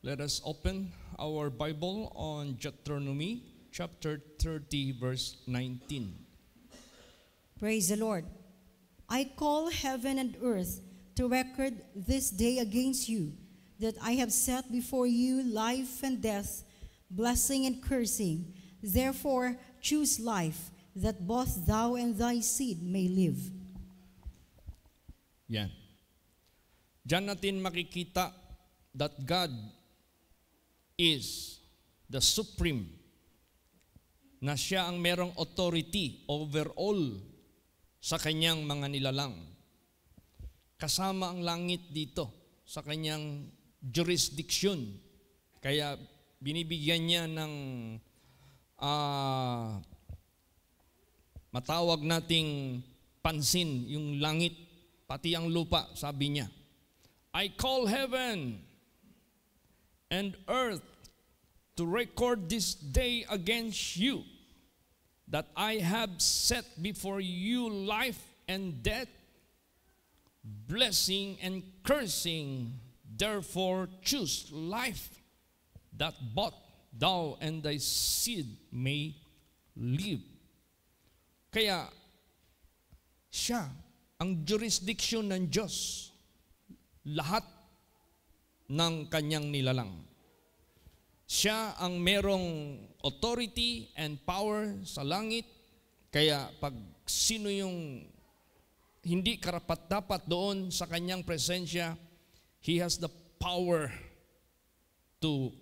Let us open our Bible on Deuteronomy chapter 30 verse 19. Praise the Lord. I call heaven and earth to record this day against you, that I have set before you life and death, blessing and cursing. Therefore choose life, that both thou and thy seed may live. Yan. Diyan natin makikita that God is the supreme, na siya ang merong authority over all sa kanyang mga nilalang. Kasama ang langit dito sa kanyang jurisdiction. Kaya binibigyan niya ng matawag nating pansin yung langit, pati ang lupa, sabi niya. I call heaven and earth to record this day against you, that I have set before you life and death, blessing and cursing. Therefore choose life, that both thou and thy seed may live. Kaya siya ang jurisdiction ng Diyos, lahat ng kanyang nilalang. Siya ang merong authority and power sa langit. Kaya pag sino yung hindi karapat-dapat doon sa kanyang presensya, He has the power to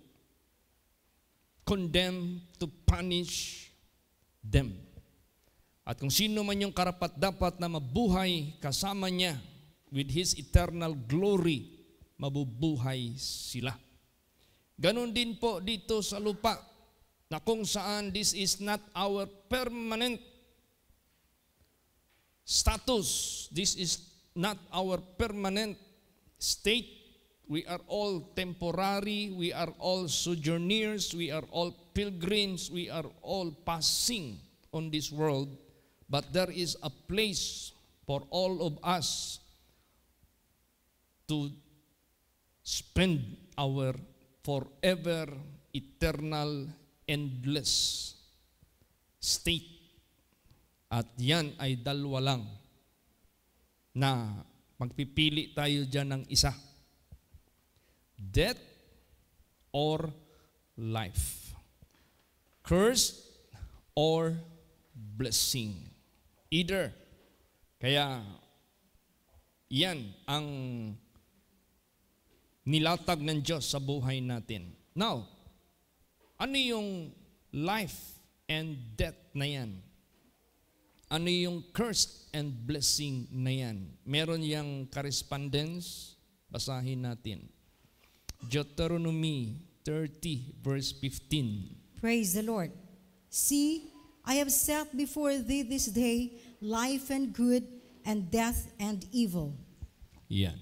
condemn, to punish them. At kung sino man yung karapat-dapat na mabuhay kasama niya with His eternal glory, mabubuhay sila. Ganon din po dito sa lupa, na kung saan this is not our permanent status, this is not our permanent state. We are all temporary, we are all sojourners, we are all pilgrims, we are all passing on this world, but there is a place for all of us to spend our forever, eternal, endless state. At yan ay dalawa lang na magpipili tayo dyan ng isa. Death or life. Curse or blessing. Either. Kaya yan ang nilatag ng Diyos sa buhay natin. Now, ano yung life and death na yan? Ano yung curse and blessing na yan? Meron yung correspondence, basahin natin. Deuteronomy 30 verse 15. Praise the Lord. See, I have set before thee this day life and good, and death and evil. Yan.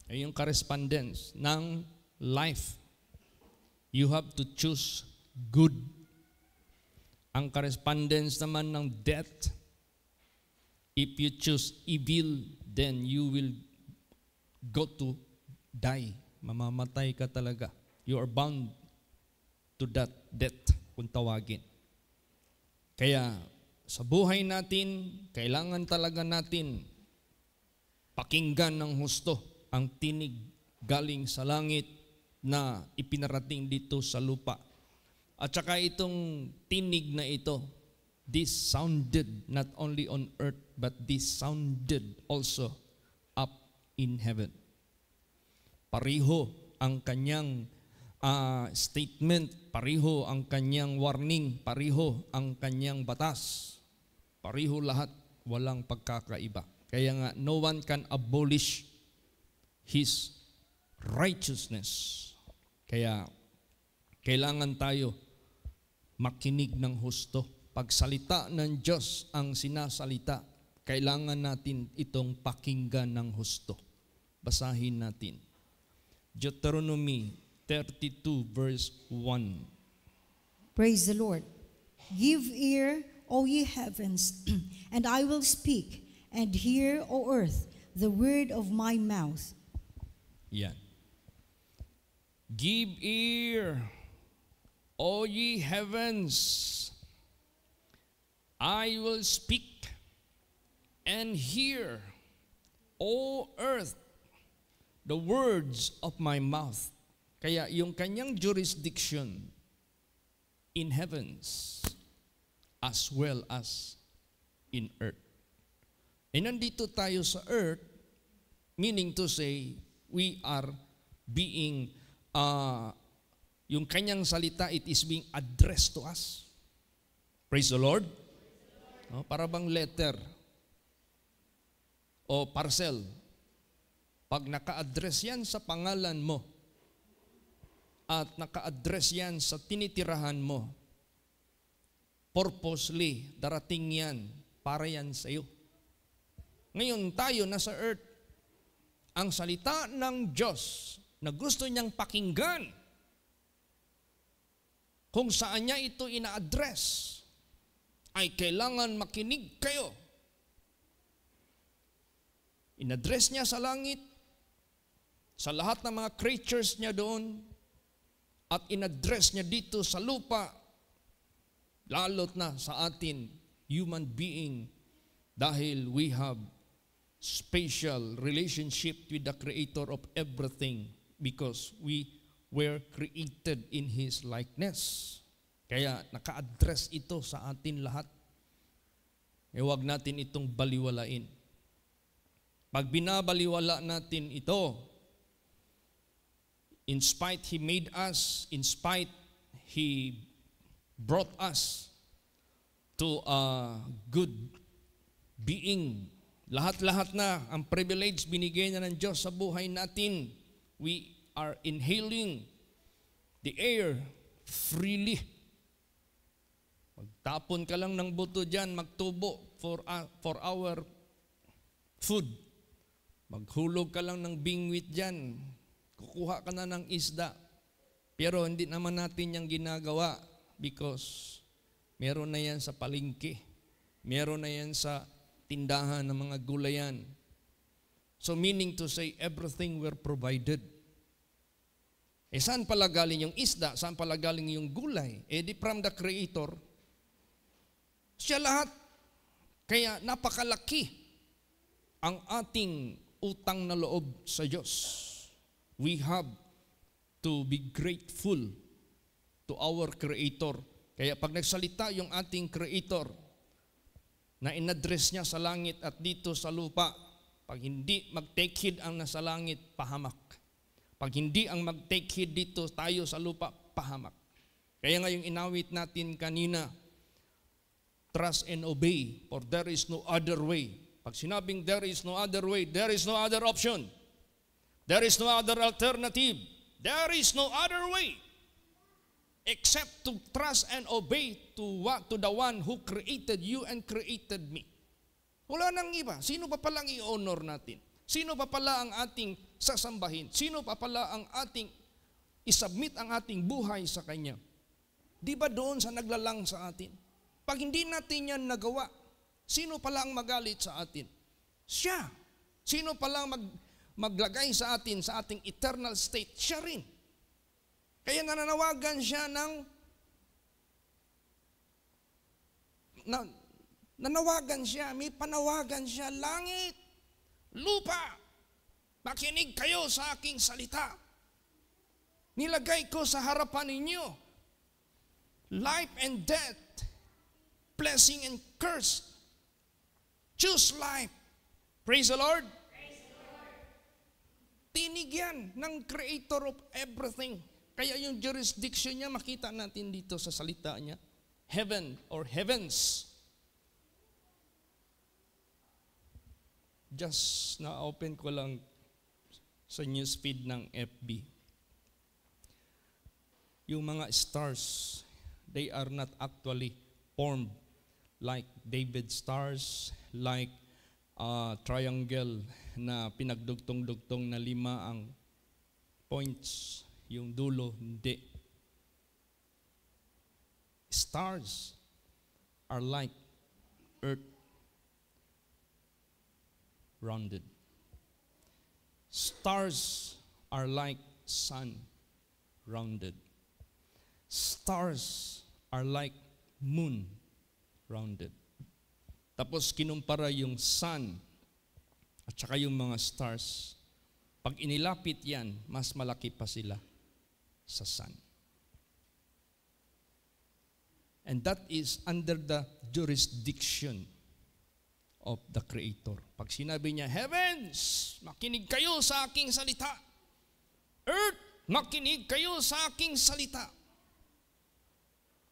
Ay yung correspondence ng life. You have to choose good. Ang correspondence naman ng death, if you choose evil, then you will go to die. Mamamatay ka talaga. You are bound to that death, kung tawagin. Kaya sa buhay natin, kailangan talaga natin pakinggan ng husto ang tinig galing sa langit na ipinarating dito sa lupa. At saka itong tinig na ito, this sounded not only on earth, but this sounded also up in heaven. Pariho ang kanyang statement, pariho ang kanyang warning, pariho ang kanyang batas. Pariho lahat, walang pagkakaiba. Kaya nga, no one can abolish His righteousness. Kaya, kailangan tayo makinig ng husto. Pag salita ng Diyos ang sinasalita, kailangan natin itong pakinggan ng husto. Basahin natin. Deuteronomy 32 verse 1. Praise the Lord. Give ear, O ye heavens, and I will speak, and hear, O earth, the word of my mouth. Yan. Give ear, O ye heavens, I will speak, and hear, O earth, the words of my mouth. Kaya yung kanyang jurisdiction in heavens as well as in earth. E nandito tayo sa earth, meaning to say, we are being, yung kanyang salita, it is being addressed to us. Praise the Lord. Para bang letter o parcel. Pag naka-address yan sa pangalan mo at naka-address yan sa tinitirahan mo, purposely, darating yan para yan sa iyo. Ngayon tayo nasa earth, ang salita ng Diyos na gusto niyang pakinggan, kung saan niya ito ina-address, ay kailangan makinig kayo. In-address niya sa langit, sa lahat ng mga creatures niya doon, at in-address niya dito sa lupa, lalot na sa atin, human being, dahil we have special relationship with the Creator of everything because we were created in His likeness. Kaya naka-address ito sa atin lahat. Huwag natin itong baliwalain. Pag binabaliwala natin ito, in spite He made us, in spite He brought us to a good being. Lahat-lahat na ang privilege binigay na ng Diyos sa buhay natin. We are inhaling the air freely. Magtapon ka lang ng buto dyan, magtubo for our food. Maghulog ka lang ng bingwit dyan, kukuha ka na ng isda. Pero hindi naman natin yung ginagawa because meron na yan sa palengke. Meron na yan sa tindahan ng mga gulayan. So meaning to say, everything were provided. Saan pala galing yung isda? Saan pala galing yung gulay? Di from the Creator. Siya lahat. Kaya napakalaki ang ating utang na loob sa Diyos. We have to be grateful to our Creator. Kaya pag nagsalita yung ating Creator, na in-address niya sa langit at dito sa lupa, pag hindi mag-take heed ang nasa langit, pahamak. Pag hindi ang mag-take heed dito tayo sa lupa, pahamak. Kaya nga yung inawit natin kanina, trust and obey, for there is no other way. Pag sinabing there is no other way, there is no other option. There is no other alternative. There is no other way except to trust and obey to the one who created you and created me. Wala nang iba. Sino pa pala ang i-honor natin? Sino pa pala ang ating sasambahin? Sino pa pala ang ating isubmit ang ating buhay sa Kanya? Di ba doon sa naglalang sa atin? Pag hindi natin yan nagawa, sino pala ang magalit sa atin? Siya. Sino pala maglagay sa atin sa ating eternal state? Siya rin. Kaya nananawagan siya nanawagan siya, may panawagan siya, langit, lupa, makinig kayo sa aking salita. Nilagay ko sa harapan ninyo, life and death, blessing and curse. Choose life. Praise the Lord. Praise the Lord. Tinig yan ng Creator of everything. Kaya yung jurisdiction niya, makita natin dito sa salita niya. Heaven or heavens. Just na-open ko lang sa newsfeed ng FB. Yung mga stars, they are not actually formed like David stars, like triangle na pinagdugtong-dugtong na 5 ang points. Yung dulo, hindi. Stars are like earth rounded. Stars are like sun rounded. Stars are like moon rounded. Tapos kinumpara yung sun at saka yung mga stars. Pag inilapit yan, mas malaki pa sila sa sun. And that is under the jurisdiction of the Creator. Pag sinabi niya, heavens, makinig kayo sa aking salita. Earth, makinig kayo sa aking salita.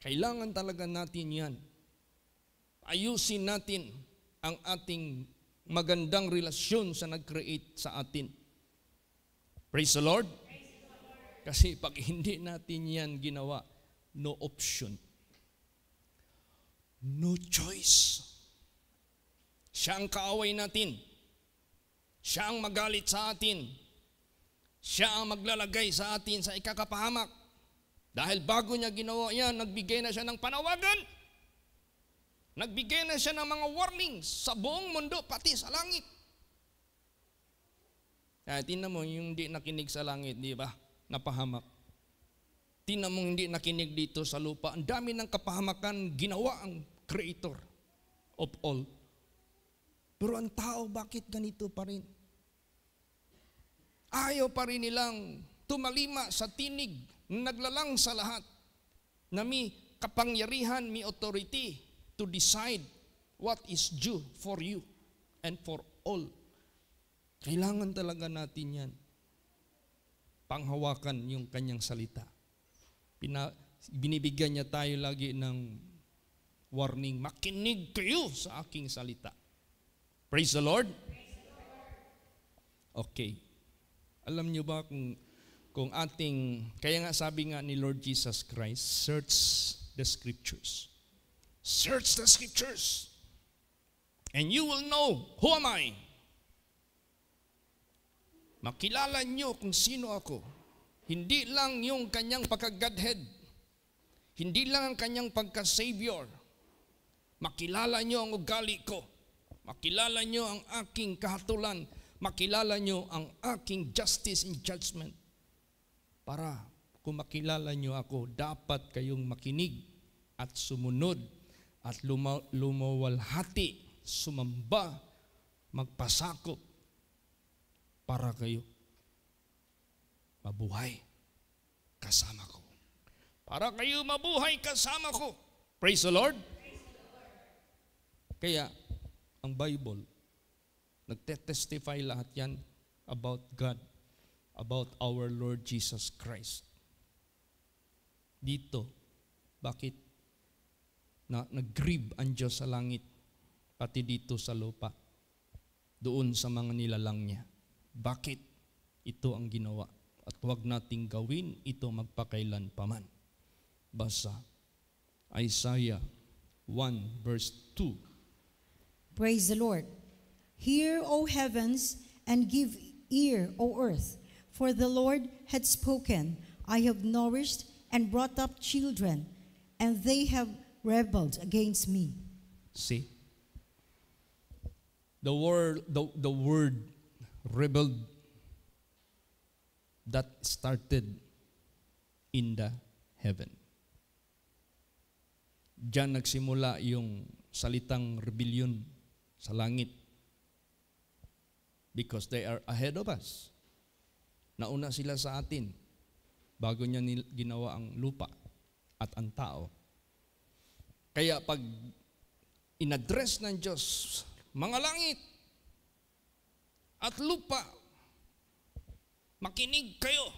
Kailangan talaga natin yan. Ayusin natin ang ating magandang relasyon sa nag-create sa atin. Praise the Lord. Kasi pag hindi natin yan ginawa, no option. No choice. Siya ang kaaway natin. Siya ang magalit sa atin. Siya ang maglalagay sa atin sa ikakapahamak. Dahil bago niya ginawa yan, nagbigay na siya ng panawagan. Nagbigay na siya ng mga warnings sa buong mundo, pati sa langit. Tingnan mo yung hindi nakinig sa langit, di ba? Napahamak. Tingnan mo hindi nakinig dito sa lupa. Ang dami ng kapahamakan ginawa ang Creator of all. Pero ang tao, bakit ganito pa rin? Ayaw pa rin nilang tumalima sa tinig na naglalang sa lahat na may kapangyarihan, may authority to decide what is due for you and for all. Kailangan talaga natin yan. Panghawakan yung kanyang salita. Binibigyan niya tayo lagi ng warning, makinig kayo sa aking salita. Praise the Lord. Okay. Alam niyo ba kung ating, kaya nga sabi nga ni Lord Jesus Christ, search the scriptures. Search the scriptures. And you will know who am I. Makilala niyo kung sino ako. Hindi lang yung kanyang pagka-Godhead. Hindi lang ang kanyang pagka-Savior. Makilala niyo ang ugali ko. Makilala niyo ang aking kahatulan. Makilala niyo ang aking justice and judgment. Para kung makilala niyo ako, dapat kayong makinig at sumunod at lumawalhati, sumamba, magpasakop para kayo mabuhay kasama ko. Para kayo mabuhay kasama ko. Praise the Lord. Kaya, ang Bible, nagte-testify lahat yan about God, about our Lord Jesus Christ. Dito, bakit nag-grieve ang Diyos sa langit, pati dito sa lupa, doon sa mga nilalang niya. Bakit ito ang ginawa? At huwag nating gawin ito magpakailan paman. Basa, Isaiah 1 verse 2. Praise the Lord. Hear, O heavens, and give ear, O earth, for the Lord had spoken. I have nourished and brought up children, and they have rebelled against me. See? The word rebelled, that started in the heaven. Diyan nagsimula yung salitang rebellion sa langit. Because they are ahead of us. Nauna sila sa atin bago niya ginawa ang lupa at ang tao. Kaya pag inaddress ng Diyos, mga langit at lupa, makinig kayo.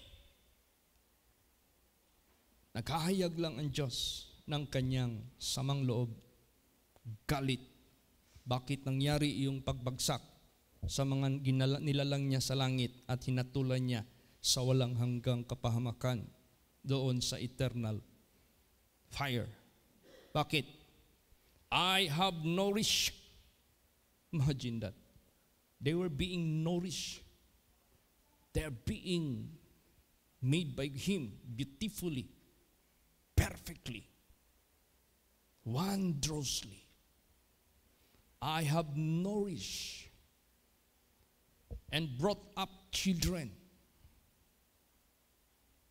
Naghahayag lang ang Diyos ng kanyang samang loob, galit. Bakit nangyari yung pagbagsak sa mga nilalang niya sa langit at hinatulan niya sa walang hanggang kapahamakan doon sa eternal fire? Bakit? I have nourished. Imagine that. They were being nourished. They are being made by Him beautifully, perfectly, wondrously. I have nourished and brought up children.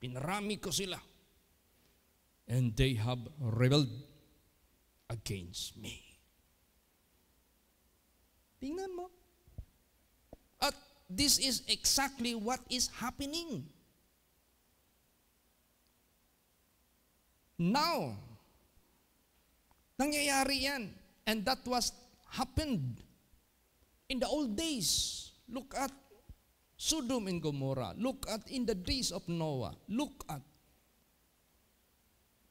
Pinarami ko sila. And they have rebelled against me. Tingnan mo. At this is exactly what is happening. Now, nangyayari yan. And that was happened in the old days. Look at Sodom and Gomorrah. Look at in the days of Noah. Look at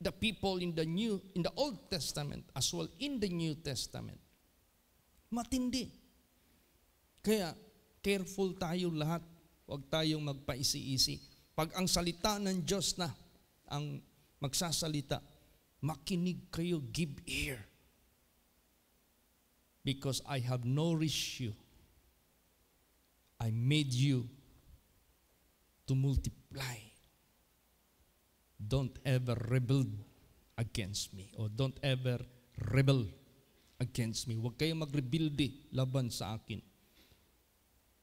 the people in the Old Testament as well in the New Testament. Matindi. Kaya careful tayo lahat. Huwag tayong magpaisi-isi. Pag ang salita ng Diyos na ang magsasalita, makinig kayo, give ear. Because I have nourished you. I made you to multiply. Don't ever rebel against me. Or don't ever rebel against me. Huwag kayong magrebelde laban sa akin.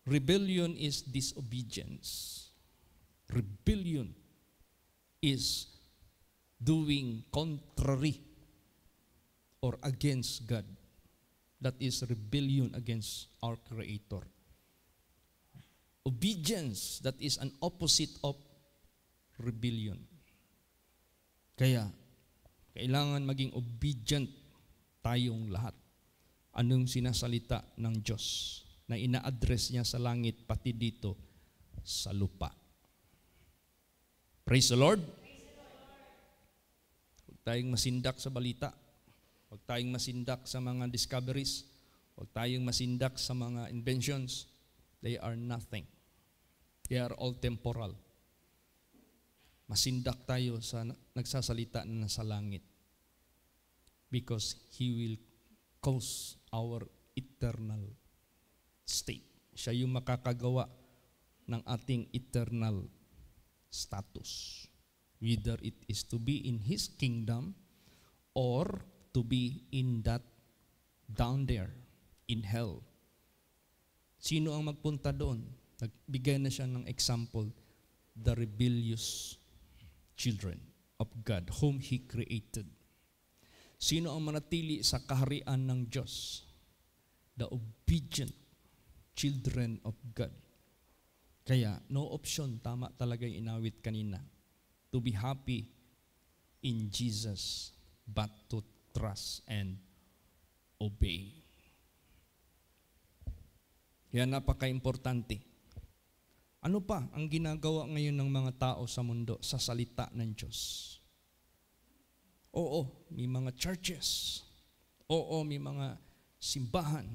Rebellion is disobedience. Rebellion is doing contrary or against God. That is rebellion against our Creator. Obedience, that is an opposite of rebellion. Kaya, kailangan maging obedient tayong lahat. Anong sinasalita ng Diyos na ina-address niya sa langit pati dito sa lupa. Praise the Lord. Huwag tayong masindak sa balita. Huwag tayong masindak sa mga discoveries. Huwag tayong masindak sa mga inventions. They are nothing. They are all temporal. Masindak tayo sa nagsasalita na nasa langit. Because He will cause our eternal state. Siya yung makakagawa ng ating eternal status. Whether it is to be in His kingdom or to be in that down there, in hell. Sino ang magpunta doon? Nagbigay na siya ng example, the rebellious children of God, whom He created. Sino ang manatili sa kaharian ng Diyos? The obedient children of God. Kaya, no option, tama talaga yung inawit kanina, to be happy in Jesus, but to trust and obey. Kaya napaka-importante. Ano pa ang ginagawa ngayon ng mga tao sa mundo sa salita ng Diyos? Oo, may mga churches. Oo, may mga simbahan.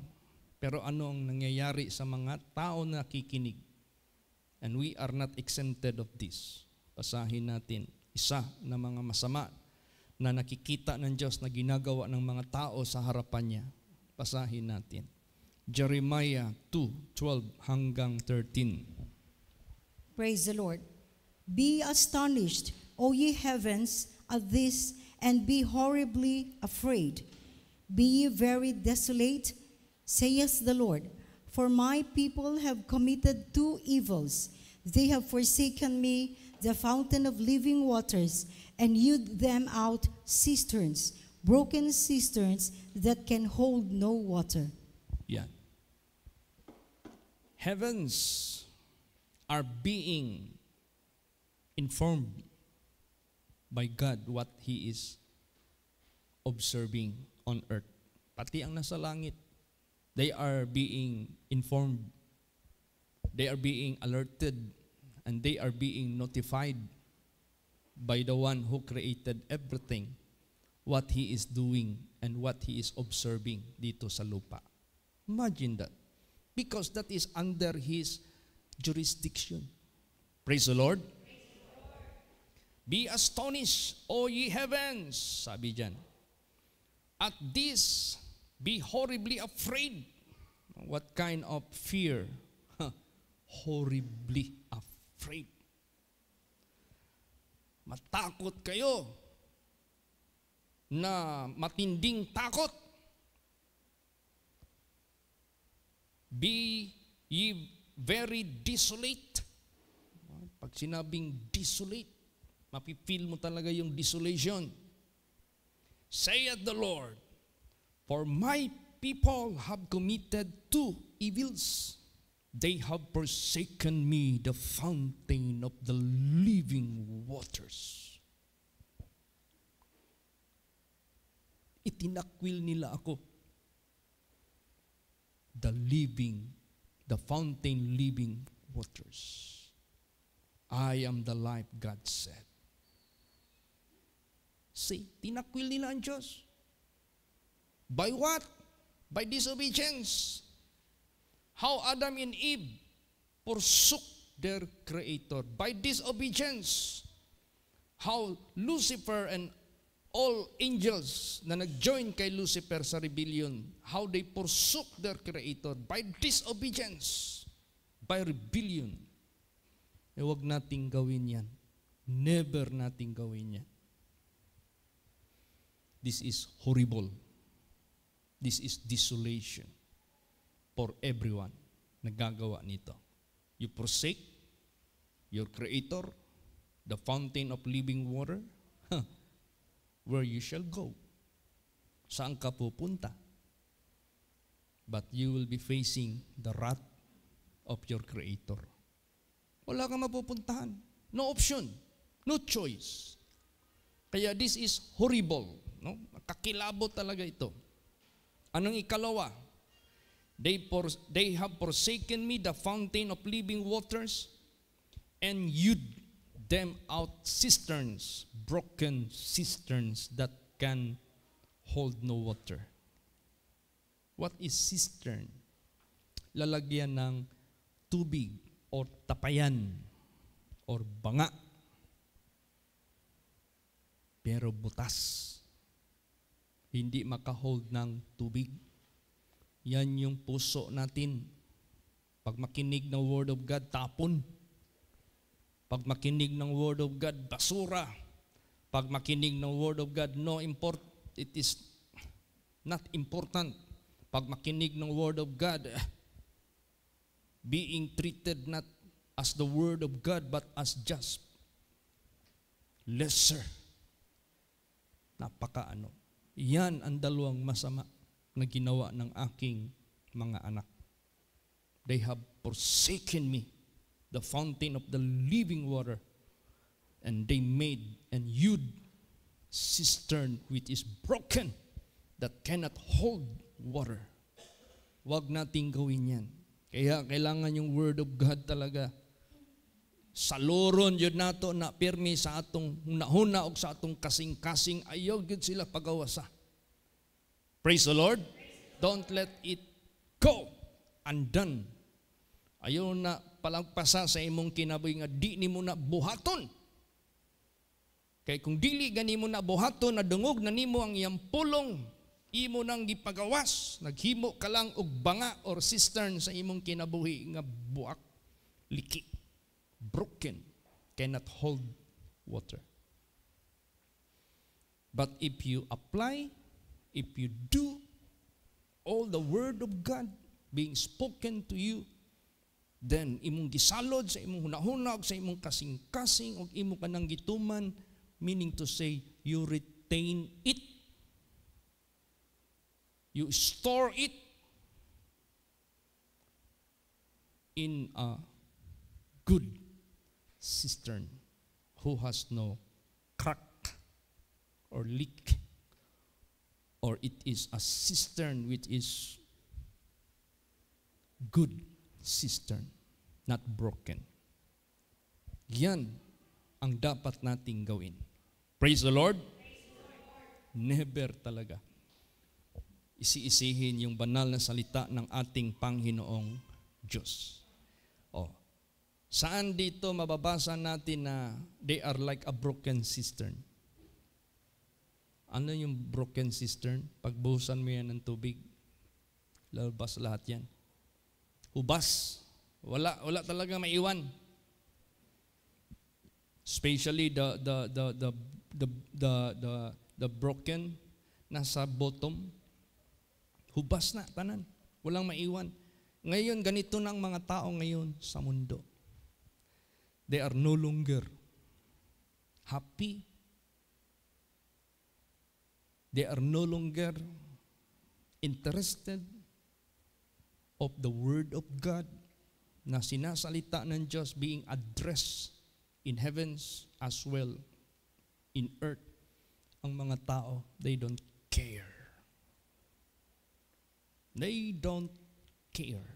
Pero ano ang nangyayari sa mga tao na nakikinig? And we are not exempted of this. Basahin natin isa na mga masama na nakikita ng Diyos na ginagawa ng mga tao sa harapan niya. Basahin natin. Jeremiah 2:12 hanggang 13. Praise the Lord. Be astonished, O ye heavens, at this, and be horribly afraid. Be ye very desolate, saith the Lord. For my people have committed two evils. They have forsaken me, the fountain of living waters, and hewed them out cisterns, broken cisterns that can hold no water. Yan. Heavens are being informed by God what He is observing on earth. Pati ang nasa langit, they are being informed, they are being alerted, and they are being notified by the one who created everything, what He is doing and what He is observing dito sa lupa. Imagine that. Because that is under His jurisdiction. Praise the Lord. Be astonished, O ye heavens, sabi dyan. At this, be horribly afraid. What kind of fear? Horribly afraid. Matakot kayo na matinding takot. Be ye very desolate. Pag sinabing desolate, Mapipil mo talaga yung desolation. Saith the Lord, for my people have committed two evils. They have forsaken me, the fountain of the living waters. Itinakwil nila ako. The fountain living waters. I am the life, God said. See, tinakwil nila ang Diyos. By what? By disobedience. How Adam and Eve forsook their Creator. By disobedience. How Lucifer and all angels na nag-join kay Lucifer sa rebellion, how they forsook their Creator by disobedience, by rebellion. Huwag nating gawin yan. Never nating gawin yan. This is horrible. This is desolation for everyone na gagawa nito. You forsake your Creator, the fountain of living water, where you shall go. Saan ka pupunta? But you will be facing the wrath of your Creator. Wala kang mapupuntahan. No option. No choice. Kaya this is horrible. No? Kakilabot talaga ito. Anong ikalawa? They have forsaken me, the fountain of living waters, and hewed them out cisterns, broken cisterns that can hold no water. What is cistern? Lalagyan ng tubig or tapayan or banga. Pero butas. Hindi makahold ng tubig. Yan yung puso natin. Pag makinig ng Word of God, tapon. Pag makinig ng Word of God, basura. Pag makinig ng Word of God, it is not important. Pag makinig ng Word of God, being treated not as the Word of God, but as just lesser. Napakaano. Yan ang dalawang masama na ginawa ng aking mga anak. They have forsaken me, the fountain of the living water, and they made and hewed cistern which is broken, that cannot hold water. Huwag nating gawin yan. Kaya kailangan yung Word of God talaga saluron yun nato na pirmi sa atong hunahuna o sa atong kasing-kasing, ayaw yun sila pagawasa. Praise the Lord. Don't let it go undone. Ayaw na palagpasa sa imong kinabuhi nga di ni mo na buhaton. Kaya kung dili gani mo na buhaton, na dungog na nimo ang iyang pulong, imo nang gipagawas, naghimo ka lang og banga or cistern sa imong kinabuhi nga buak, liki, broken, cannot hold water. But if you apply, if you do all the Word of God being spoken to you, then imong gisalod sa imong hunahuna ug sa imong kasing-kasing ug imo kanang gituman, meaning to say, you retain it. You store it in a good cistern who has no crack or leak, or it is a cistern which is good cistern, not broken. Yan ang dapat nating gawin. Praise the Lord. Never talaga isi-isihin yung banal na salita ng ating Panginoong Diyos. Saan dito mababasa natin na they are like a broken cistern? Ano yung broken cistern? Pagbuhusan mo yan ng tubig, lalabas lahat yan. Hubas. Wala talaga maiwan. Especially the broken nasa bottom. Hubas na tanan. Walang maiwan. Ngayon ganito na ang mga tao ngayon sa mundo. They are no longer happy. They are no longer interested of the Word of God na sinasalita ng Diyos being addressed in heavens as well in earth. Ang mga tao, they don't care. They don't care.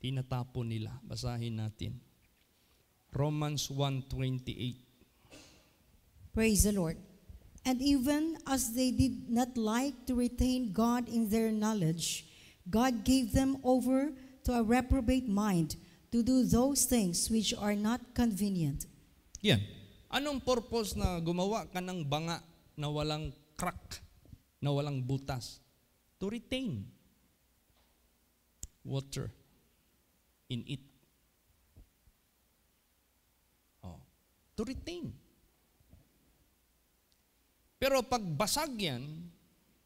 Tinatapon nila. Basahin natin. Romans 1:28. Praise the Lord. And even as they did not like to retain God in their knowledge, God gave them over to a reprobate mind to do those things which are not convenient. Yan. Anong purpose na gumawa ka ng banga na walang crack, na walang butas? To retain water in it. Oh, to retain. Pero pag basag yan,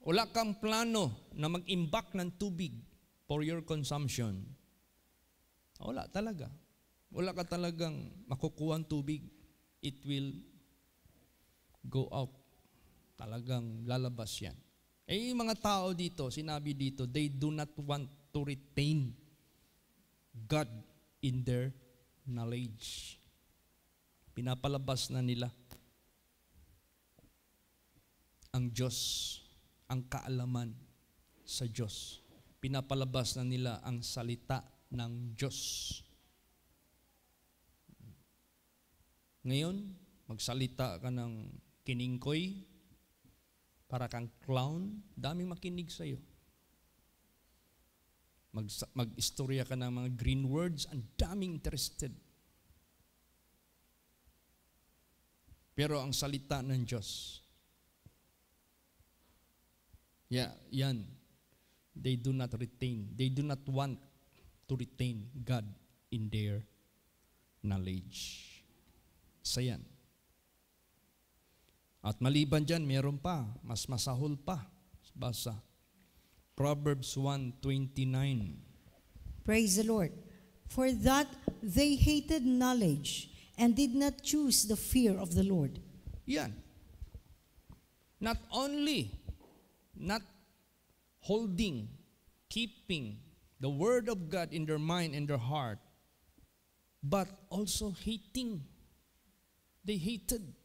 wala kang plano na mag-imbak ng tubig for your consumption. Wala talaga. Wala ka talagang makukuha ng tubig. It will go out. Talagang lalabas yan. Eh, yung mga tao dito, sinabi dito, they do not want to retain God in their knowledge. Pinapalabas na nila ang Diyos, ang kaalaman sa Diyos. Pinapalabas na nila ang salita ng Diyos. Ngayon, magsalita ka ng kiningkoy, para kang clown, daming makinig sa'yo. Mag-istorya ka ng mga green words, ang daming interested. Pero ang salita ng Diyos, yan. They do not retain. They do not want to retain God in their knowledge. Sa yan. At maliban dyan, meron pa. Mas masahol pa. Basa. Proverbs 1:29. Praise the Lord. For that they hated knowledge and did not choose the fear of the Lord. Yan. Not only not holding, keeping the Word of God in their mind and their heart, but also hating. They hated.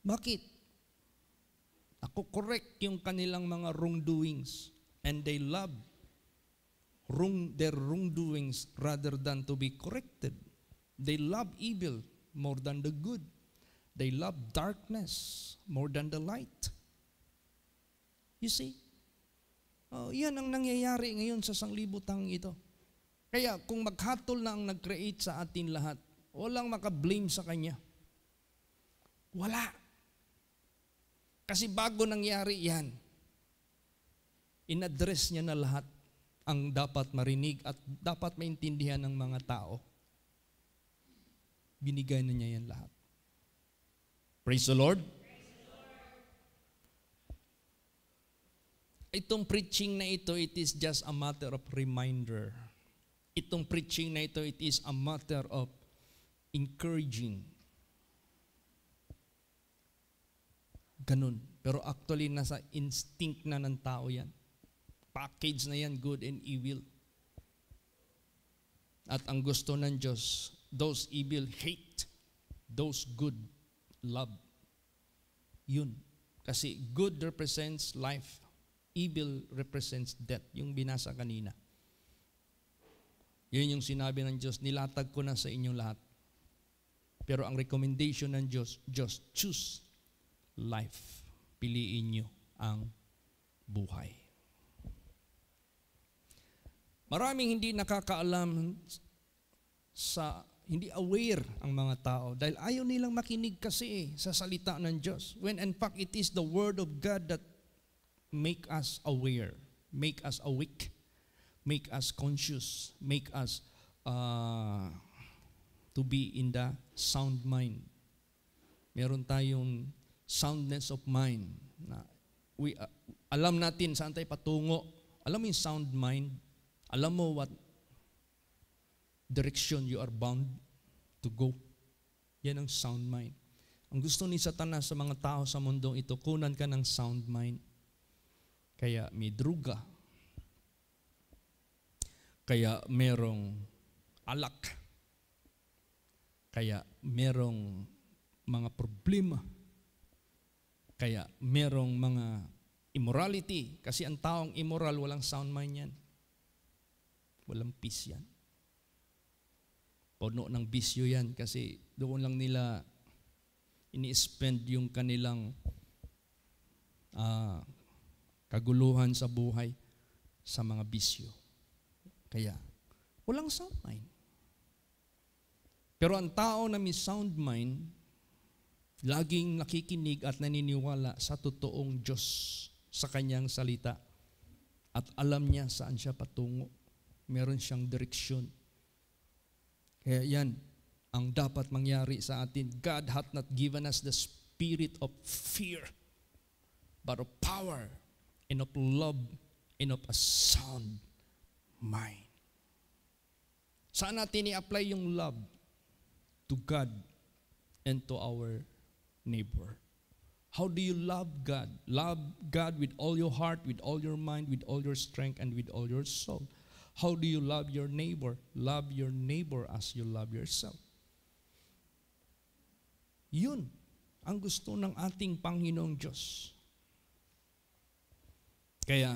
Bakit? Ako correct yung kanilang mga wrongdoings, and they love their wrongdoings rather than to be corrected. They love evil more than the good. They love darkness more than the light. You see? Yan ang nangyayari ngayon sa sanglibutang ito. Kaya kung maghatol na ang nag-create sa atin lahat, walang makablame sa Kanya. Wala. Kasi bago nangyari yan, in-address niya na lahat ang dapat marinig at dapat maintindihan ng mga tao. Binigay na niya yan lahat. Praise the Lord. Itong preaching na ito, it is just a matter of reminder. Itong preaching na ito, it is a matter of encouraging. Ganun. Pero actually, nasa instinct na ng tao yan. Package na yan, good and evil. At ang gusto ng Diyos, those evil hate, those good love. Yun. Kasi good represents life. Evil represents death. Yung binasa kanina. Yun yung sinabi ng Diyos, nilatag ko na sa inyong lahat. Pero ang recommendation ng Diyos, just choose life. Piliin nyo ang buhay. Maraming hindi nakakaalam hindi aware ang mga tao dahil ayaw nilang makinig kasi sa salita ng Diyos. When in fact, it is the Word of God that make us aware, make us awake, make us conscious, make us to be in the sound mind. Meron tayong soundness of mind. Na alam natin saan tayo patungo. Alam mo yung sound mind? Alam mo what direction you are bound to go. Yan ang sound mind. Ang gusto ni Satanas sa mga tao sa mundong ito, kunan ka ng sound mind. Kaya may druga. Kaya merong alak. Kaya merong mga problema. Kaya merong mga immorality. Kasi ang taong immoral, walang sound mind yan. Walang peace yan. Puno ng bisyo yan kasi doon lang nila ini-spend yung kanilang kaguluhan sa buhay sa mga bisyo. Kaya, walang sound mind. Pero ang tao na may sound mind, laging nakikinig at naniniwala sa totoong Diyos sa kanyang salita. At alam niya saan siya patungo. Meron siyang direksyon. Kaya yan ang dapat mangyari sa atin. God hath not given us the spirit of fear, but of power, and of love, and of a sound mind. Saan natin i-apply yung love? To God and to our neighbor. How do you love God? Love God with all your heart, with all your mind, with all your strength, and with all your soul. How do you love your neighbor? Love your neighbor as you love yourself. Yun ang gusto ng ating Panginoong Diyos. Kaya,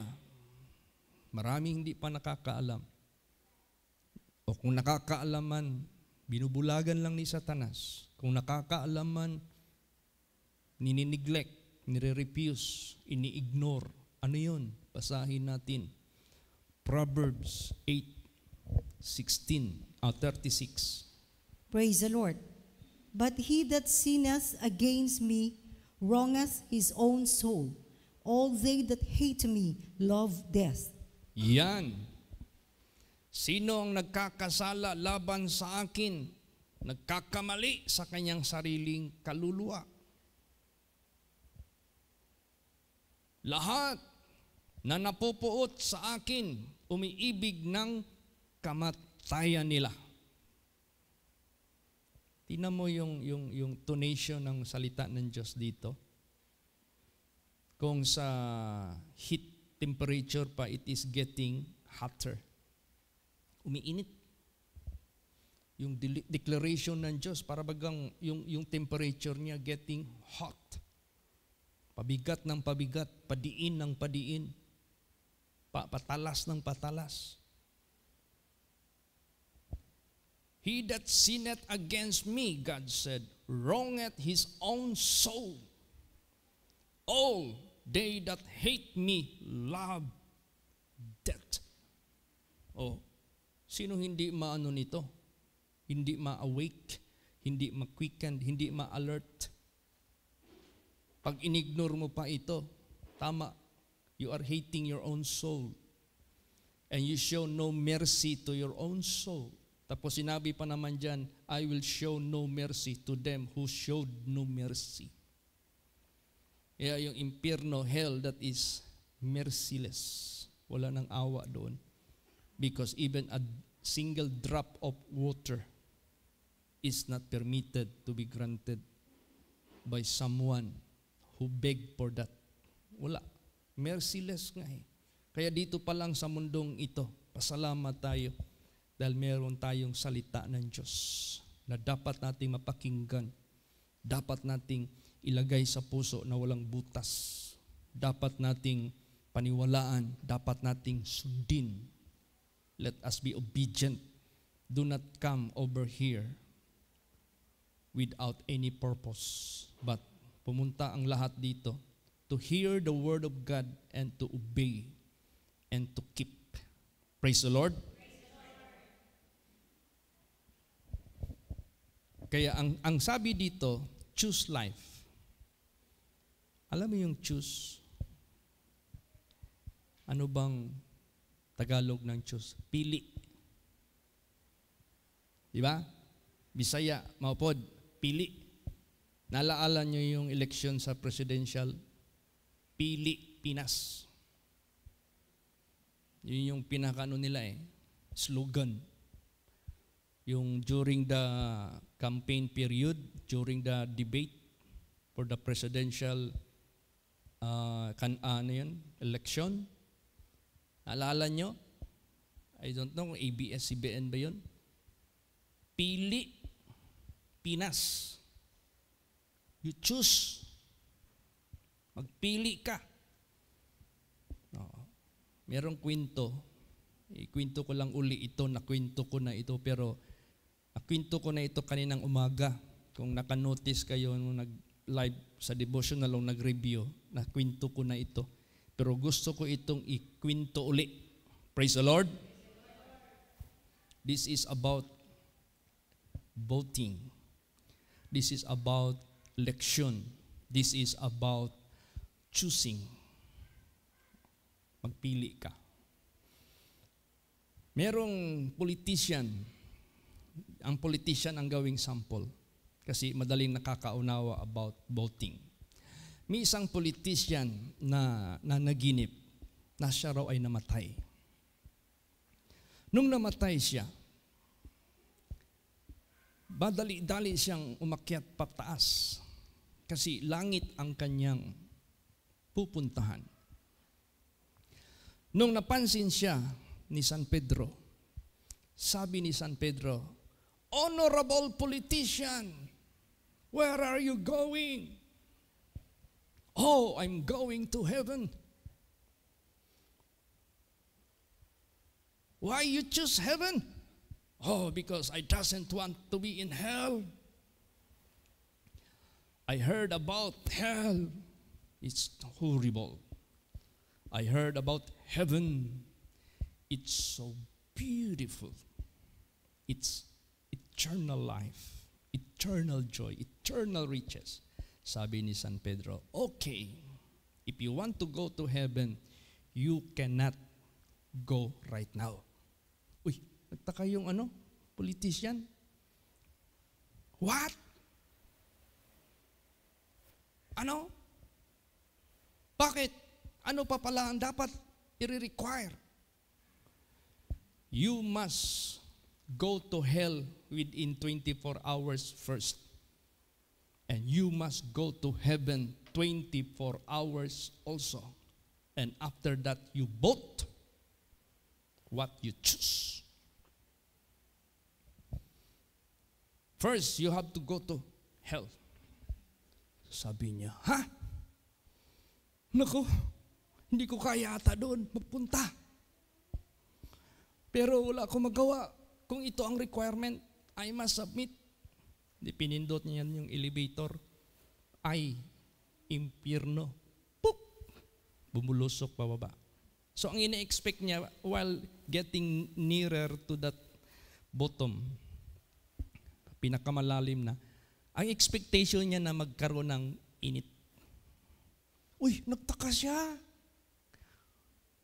maraming hindi pa nakakaalam. O kung nakakaalaman, binubulagan lang ni Satanas. Kung nakakaalaman, ninineglect, nire-refuse, ini-ignore. Ano yun? Basahin natin. Proverbs 8:36. Praise the Lord. But he that sinneth against me wrongeth his own soul. All they that hate me love death. Yan. Sino ang nagkakasala laban sa akin? Nagkakamali sa kanyang sariling kaluluwa. Lahat na napupuot sa akin, umiibig ng kamatayan nila. Tingnan mo yung tonation ng salita ng Diyos dito. Kung sa heat temperature pa, it is getting hotter. Umiinit. Yung declaration ng Diyos, para bagang yung temperature niya getting hot. Pabigat ng pabigat, padiin ng padiin, patalas ng patalas. He that sinneth against me, God said, wrongeth his own soul. All they that hate me love death. Oh, sino hindi maano nito? Hindi ma-awake, hindi ma-quicken, hindi ma-alert. Pag inignore mo pa ito, tama, you are hating your own soul. And you show no mercy to your own soul. Tapos sinabi pa naman dyan, I will show no mercy to them who showed no mercy. Kaya yung impyerno, hell, that is merciless. Wala nang awa doon. Because even a single drop of water is not permitted to be granted by someone who begged for that. Wala. Merciless nga eh. Kaya dito pa lang sa mundong ito, pasalamat tayo dahil meron tayong salita ng Diyos na dapat nating mapakinggan, dapat nating ilagay sa puso na walang butas, dapat nating paniwalaan, dapat nating sundin. Let us be obedient. Do not come over here without any purpose, but pumunta ang lahat dito to hear the word of God and to obey and to keep. Praise the Lord. Kaya ang sabi dito, choose life. Alam mo yung choose? Ano bang Tagalog ng choose? Pili. Di ba? Bisaya, maupod, pili. Nalaala nyo yung election sa presidential? Pili Pinas. Yun yung pinakano nila slogan. Yung during the campaign period during the debate for the presidential election. Naalala nyo? I don't know kung ABS-CBN ba yun? Pili Pinas. You choose. Magpili ka. Merong kwento. Ikwento ko lang uli ito, nakwento ko na ito, pero nakwento ko na ito kaninang umaga. Kung nakanotice kayo nung nag-live sa devotional o nag-review, nakwento ko na ito. Pero gusto ko itong ikwento uli. Praise the Lord. This is about voting. This is about election. This is about choosing. Magpili ka. Merong politician. Ang politician ang gawing sample. Kasi madaling nakakaunawa about voting. May isang politician na naginip na siya raw ay namatay. Nung namatay siya, badali-dali siyang umakyat pataas kasi langit ang kanyang pupuntahan. Nung napansin siya ni San Pedro, sabi ni San Pedro, "Honorable politician, where are you going?" "Oh, I'm going to heaven." "Why you choose heaven?" "Oh, because I doesn't want to be in hell. I heard about hell. It's horrible. I heard about heaven. It's so beautiful. It's eternal life, eternal joy, eternal riches." Sabi ni San Pedro, "Okay, if you want to go to heaven, you cannot go right now." Uy, nagtaka yung politician. What? Ano? Bakit? Ano pa pala ang dapat i-require? You must go to hell within 24 hours first. And you must go to heaven 24 hours also. And after that, you vote what you choose. First, you have to go to hell. Sabi niya, "Ha? Naku, hindi ko kaya ata doon magpunta. Pero wala akong magawa. Kung ito ang requirement, I must submit." Di pinindot niya yung elevator. Ay, impyerno. Poop! Bumulusok pababa. So ang ina-expect niya while getting nearer to that bottom, pinakamalalim na, ang expectation niya na magkaroon ng init. Uy, nagtaka siya.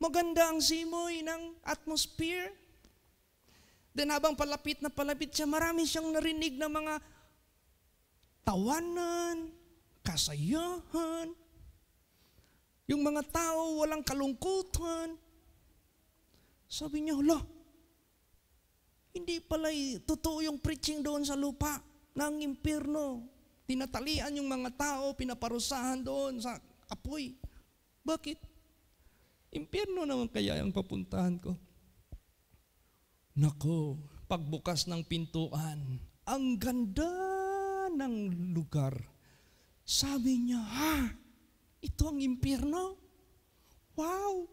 Maganda ang simoy ng atmosphere. Then habang palapit siya, marami siyang narinig na mga tawanan, kasayahan, yung mga tao walang kalungkutan. Sabi niya, "Hala, hindi pala totoo yung preaching doon sa lupa ng impyerno. Tinatalian yung mga tao, pinaparusahan doon sa apoy. Bakit? Impyerno naman kaya ang papuntahan ko." Nako, pagbukas ng pintuan, ang ganda ng lugar. Sabi niya, "Ha? Ito ang impyerno? Wow!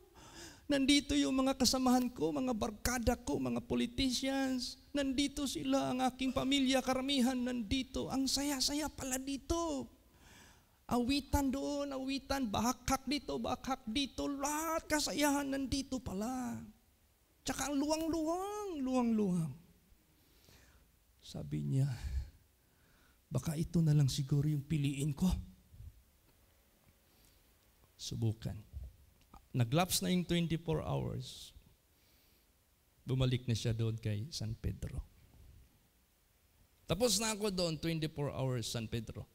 Nandito yung mga kasamahan ko, mga barkada ko, mga politicians. Nandito sila, ang aking pamilya, karamihan nandito. Ang saya-saya pala dito. Awitan doon, awitan, bahakak dito, lahat kasayahan nandito pala. Tsaka ang luwang-luwang. Sabi niya, baka ito na lang siguro yung piliin ko. Subukan. Naglaps na yung 24 hours. Bumalik na siya doon kay San Pedro. Tapos na ako doon, 24 hours, San Pedro.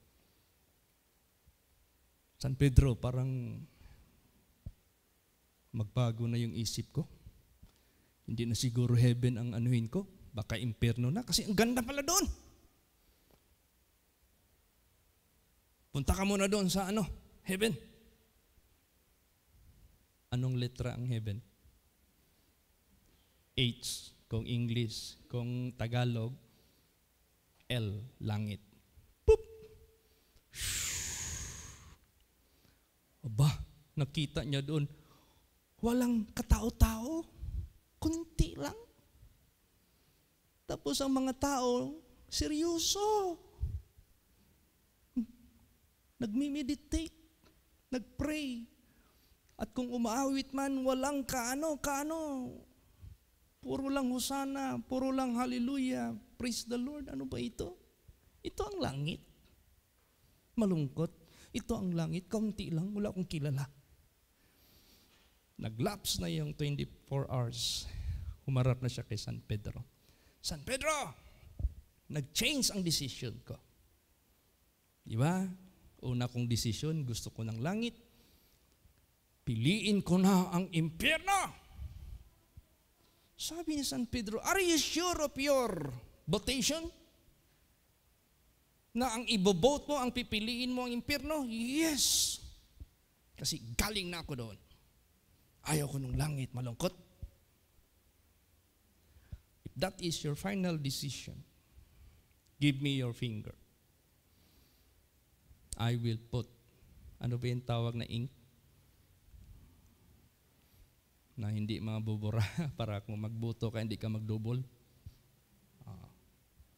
San Pedro, parang magbago na yung isip ko. Hindi na siguro heaven ang anuhin ko. Baka impyerno na kasi ang ganda pala doon. Punta ka muna doon sa heaven. Anong letra ang heaven? H kung English, kung Tagalog, L, langit. Poop! Aba, nakita niya doon, walang katao-tao, kunti lang. Tapos ang mga tao, seryoso. Nagmi-meditate, nagpray. At kung umaawit man, walang kaano. Puro lang hosana, puro lang hallelujah, praise the Lord. Ano ba ito? Ito ang langit. Malungkot. Ito ang langit, kaunti lang, wala akong kilala. Nag-lapse na yung 24 hours. Humarap na siya kay San Pedro. San Pedro! Nag-change ang decision ko. Di ba? Una kong decision, gusto ko ng langit. Piliin ko na ang impyerno. Sabi ni San Pedro, are you sure of your votation? Na ang ibobote mo, ang pipiliin mo ang impyerno? Yes. Kasi galing na ako doon. Ayaw ko ng langit, malungkot. If that is your final decision, give me your finger. I will put, ano ba yung tawag na ink? Na hindi mabubura para kung magbuto ka, hindi ka magdouble.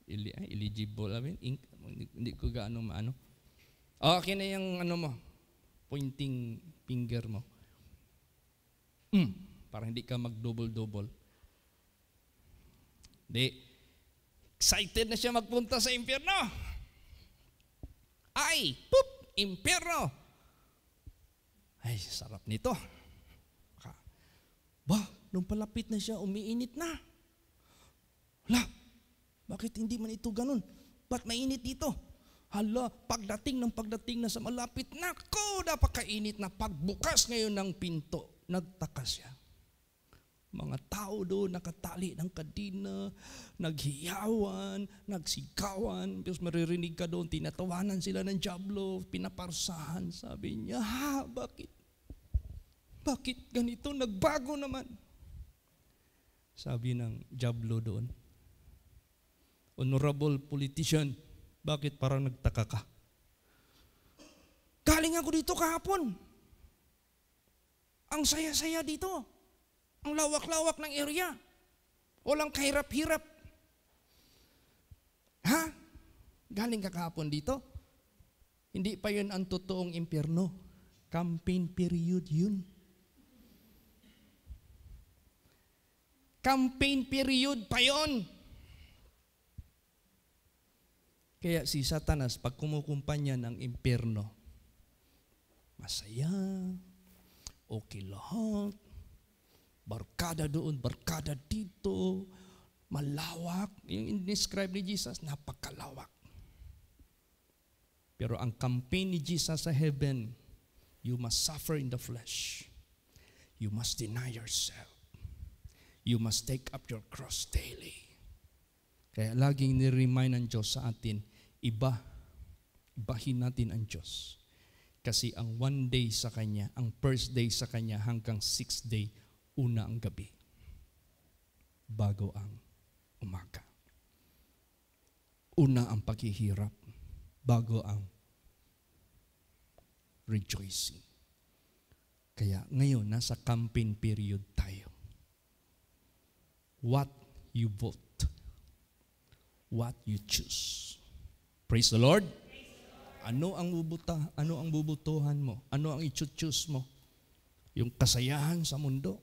Eligible, ink, hindi ko gaano maano. Okay na yung mo, pointing finger mo. Para hindi ka mag-double-double. Di, excited na siya magpunta sa impyerno. Ay, poop, impyerno. Ay, sarap nito. Nung palapit na siya, umiinit na. Hala, bakit hindi man ito ganun? Ba't mainit dito? Hala, pagdating na sa malapit, nako, napakainit na. Pagbukas ngayon ng pinto, nagtaka siya. Mga tao doon, nakatali ng kadina, naghiyawan, nagsigawan. Tapos maririnig ka doon, tinatawanan sila ng dyablo, pinaparsahan. Sabi niya, bakit? Bakit ganito? Nagbago naman. Sabi ng dyablo doon, honorable politician, bakit parang nagtaka ka? Galing ako dito kahapon. Ang saya-saya dito. Ang lawak-lawak ng area. Walang kahirap-hirap. Galing ka kahapon dito? Hindi pa yun ang totoong impyerno. Campaign period yun. Campaign period pa yon. Kaya si Satanas, pag kumukumpanya ng impyerno, masaya, okay lahat, barkada doon, barkada dito, malawak. Yung describe ni Jesus, napakalawak. Pero ang campaign ni Jesus sa heaven, you must suffer in the flesh. You must deny yourself. You must take up your cross daily. Kaya laging niremind ng Diyos sa atin, ibahin natin ang Diyos. Kasi ang 1 day sa Kanya, ang first day sa Kanya hanggang 6th day, una ang gabi. Bago ang umaga. Una ang paghihirap, bago ang rejoicing. Kaya ngayon, nasa campaign period tayo. What you vote, what you choose. Praise the Lord. Ano ang bubutuhan mo? Ano ang i-choose mo? Yung kasayahan sa mundo?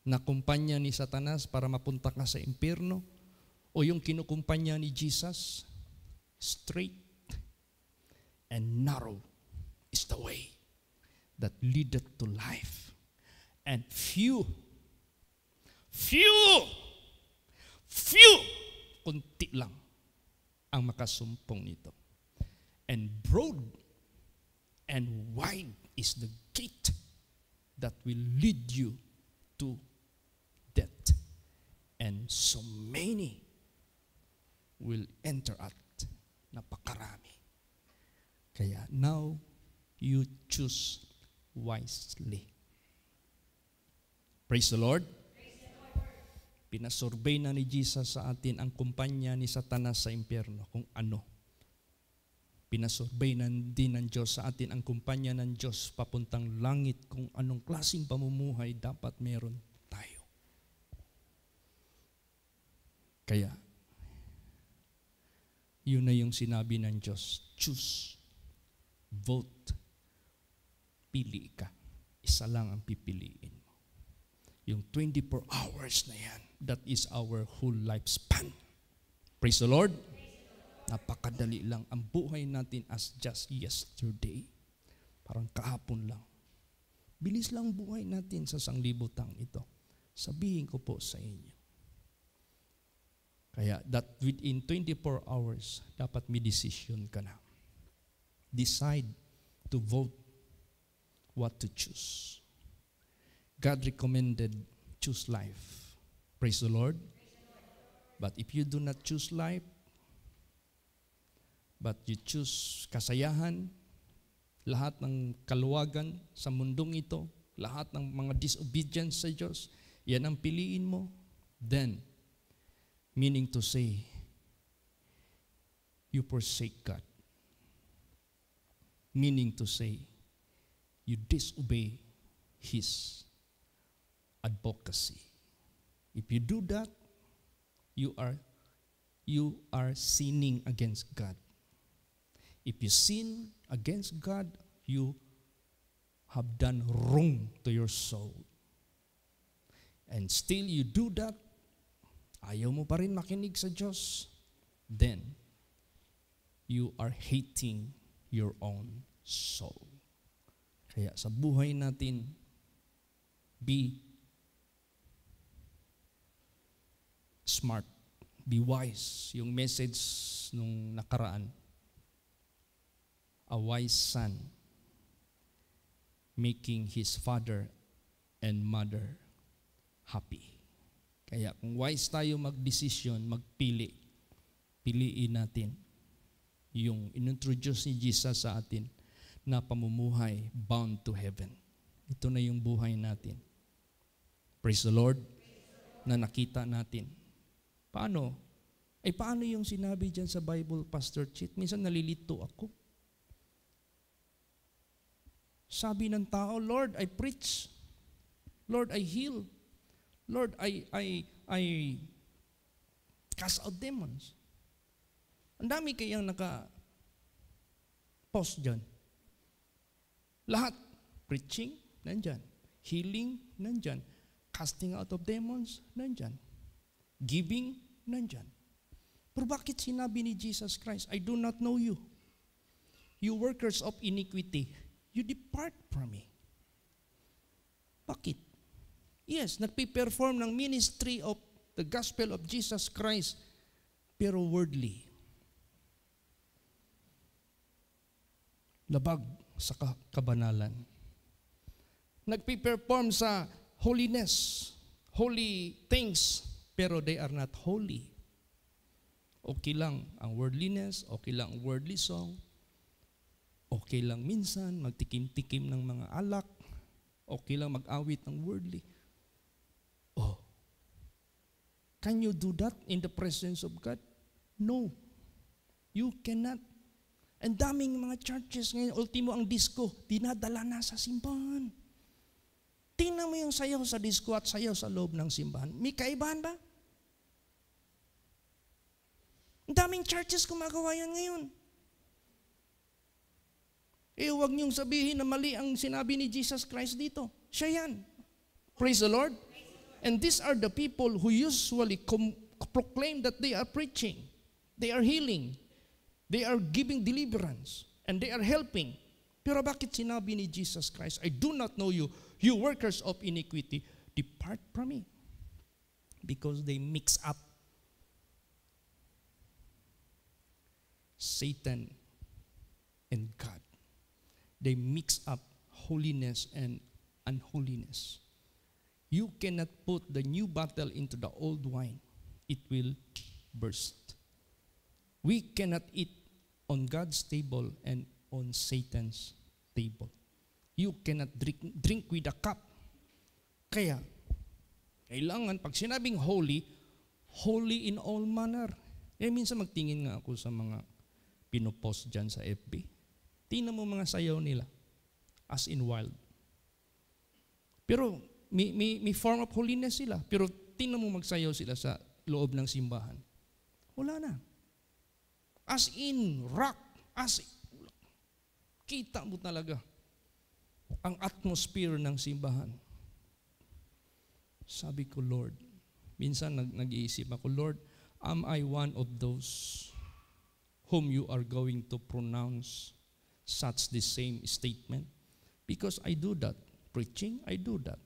Na kumpanya ni Satanas para mapunta ka sa impyerno? O yung kinukumpanya ni Jesus? Straight and narrow is the way that leadeth to life. And few, kunti lang ang makasumpong nito. And broad and wide is the gate that will lead you to death. And so many will enter at. Napakarami. Kaya now, you choose wisely. Praise the Lord. Pinasurvey na ni Jesus sa atin ang kumpanya ni Satanas sa impyerno kung ano. Pinasurvey na din ng Diyos sa atin ang kumpanya ng Diyos papuntang langit kung anong klaseng pamumuhay dapat meron tayo. Kaya, yun na yung sinabi ng Diyos. Choose. Vote. Pili ka. Isa lang ang pipiliin mo. Yung 24 hours na yan, that is our whole lifespan. Praise the Lord. Napakadali lang. Ang buhay natin as just yesterday. Parang kahapon lang. Bilis lang buhay natin sa sanglibutang ito. Sabihin ko po sa inyo. Kaya that within 24 hours, dapat may decision ka na. Decide to vote what to choose. God recommended choose life. Praise the Lord. But if you do not choose life, but you choose kasayahan, lahat ng kaluwagan sa mundong ito, lahat ng mga disobedience sa Diyos, yan ang piliin mo, then, meaning to say, you forsake God. Meaning to say, you disobey His advocacy. If you do that, you are sinning against God. If you sin against God, you have done wrong to your soul. And still you do that, ayaw mo pa rin makinig sa Diyos, then you are hating your own soul. Kaya sa buhay natin, be smart, be wise. Yung message nung nakaraan, a wise son making his father and mother happy. Kaya kung wise tayo mag-desisyon, magpili, piliin natin yung inintroduce ni Jesus sa atin na pamumuhay bound to heaven. Ito na yung buhay natin. Praise the Lord. Na nakita natin. Paano? Paano yung sinabi dyan sa Bible, Pastor Chit? Minsan nalilito ako. Sabi ng tao, Lord, I preach. Lord, I heal. Lord, I cast out demons. Ang dami kayang naka-post dyan. Lahat. Preaching, nandyan. Healing, nandyan. Casting out of demons, nandyan. Giving, nandyan. Pero bakit sinabi ni Jesus Christ, I do not know you. You workers of iniquity, you depart from me. Bakit? Yes, nagpiperform ng ministry of the gospel of Jesus Christ, pero worldly. Labag sa kabanalan. Nagpiperform sa holiness, holy things, pero they are not holy. Okay lang ang worldliness, okay lang ang worldly song, okay lang minsan magtikim-tikim ng mga alak, okay lang mag-awit ng worldly. Oh, can you do that in the presence of God? No, you cannot. Ang daming mga churches ngayon, ultimo ang disco, dinadala na sa simbahan. Tingnan mo yung sayaw sa disco at sayaw sa loob ng simbahan. May kaibahan ba? Ang daming churches gumagawa yan ngayon. Huwag niyong sabihin na mali ang sinabi ni Jesus Christ dito. Siya yan. Praise the Lord. And these are the people who usually proclaim that they are preaching. They are healing. They are giving deliverance. And they are helping. Pero bakit sinabi ni Jesus Christ, I do not know you, you workers of iniquity, depart from me. Because they mix up Satan and God. They mix up holiness and unholiness. You cannot put the new bottle into the old wine. It will burst. We cannot eat on God's table and on Satan's table. You cannot drink with a cup. Kaya, kailangan, pag sinabing holy, holy in all manner. Minsan magtingin nga ako sa mga pinopost dyan sa FB. Tingnan mo mga sayaw nila. As in wild. Pero may form of holiness sila. Pero tingnan mo magsayaw sila sa loob ng simbahan. Wala na. As in rock. Kita mo talaga ang atmosphere ng simbahan. Sabi ko, Lord, minsan nag-iisip ako, Lord, am I one of those whom you are going to pronounce such the same statement? Because I do that. Preaching, I do that.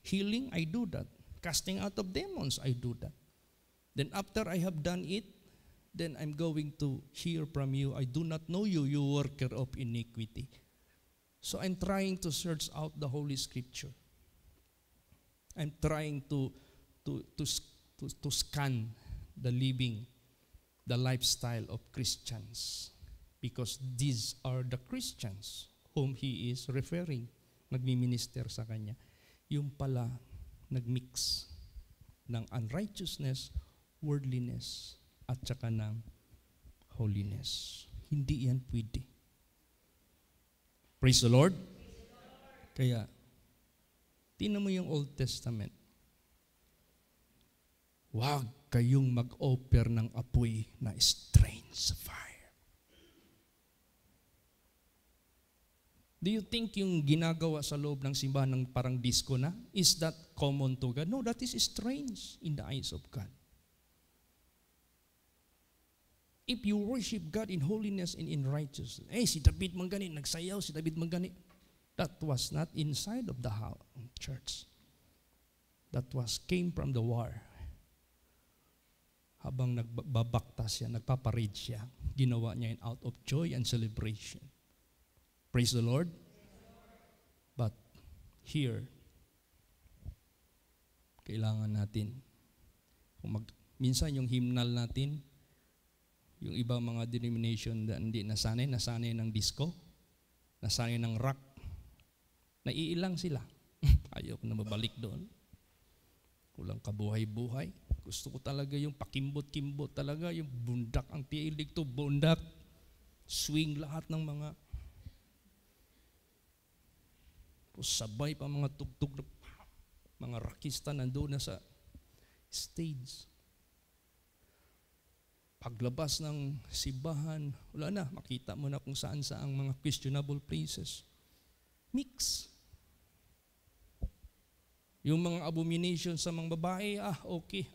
Healing, I do that. Casting out of demons, I do that. Then after I have done it, then I'm going to hear from you, I do not know you, you worker of iniquity. So I'm trying to search out the Holy Scripture. I'm trying to scan the living, the lifestyle of Christians. Because these are the Christians whom he is referring, nagmi-minister sa kanya. Yung pala, nagmix ng unrighteousness, worldliness, at saka ng holiness. Hindi yan pwede. Praise the Lord. Kaya, tingnan mo yung Old Testament. Huwag kayong mag-offer ng apoy na strange fire. Do you think yung ginagawa sa loob ng simbahan ng parang disco na, is that common to God? No, that is strange in the eyes of God. If you worship God in holiness and in righteousness, si David manggani, nagsayaw si David manggani, that was not inside of the church. That came from the war. Habang nagbabakta siya, nagpaparade siya, ginawa niya out of joy and celebration. Praise the Lord. But here, kailangan natin, minsan yung hymnal natin, yung ibang mga denomination na hindi nasanay ng disco, nasanay ng rock, naiilang sila. Ayaw ko na mabalik doon. Walang kabuhay-buhay. Gusto ko talaga yung pakimbot-kimbot talaga, yung bundak, ang tiilig to, bundak, swing lahat ng mga, sabay pa mga tugtog, mga rockista nandoon na sa stage. Paglabas ng simbahan, wala na, makita mo na kung saan-saang mga questionable places. Mix. Yung mga abomination sa mga babae, okay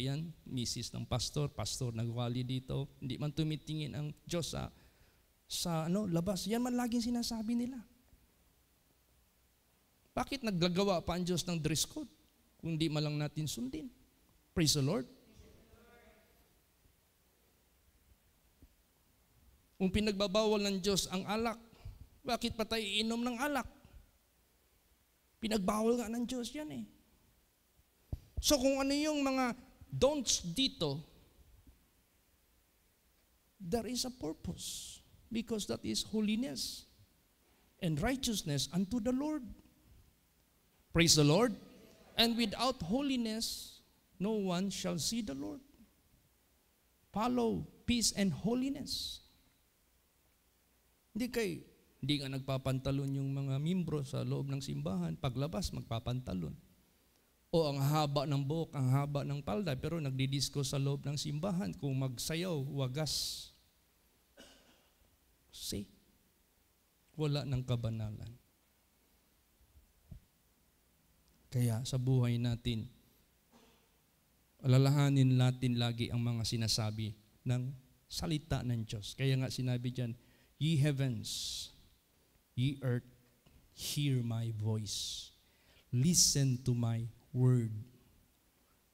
yan. Misis ng pastor nagwali dito. Hindi man tumitingin ang Diyos sa labas. Yan man laging sinasabi nila. Bakit naglagawa pa ang Diyos ng dress code kung hindi man lang natin sundin? Praise the Lord. Kung pinagbabawal ng Diyos ang alak, bakit pa tayo iinom ng alak? Pinagbawal nga ng Diyos yan eh. So kung ano yung mga don'ts dito, there is a purpose. Because that is holiness and righteousness unto the Lord. Praise the Lord. And without holiness, no one shall see the Lord. Follow peace and holiness. Hindi nga nagpapantalon yung mga membro sa loob ng simbahan. Paglabas, magpapantalon. O ang haba ng buhok, ang haba ng palda, pero nagdidisco sa loob ng simbahan. Kung magsayaw, wagas. See? Wala ng kabanalan. Kaya sa buhay natin, alalahanin natin lagi ang mga sinasabi ng salita ng Diyos. Kaya nga sinabi dyan, ye heavens, ye earth, hear my voice. Listen to my word.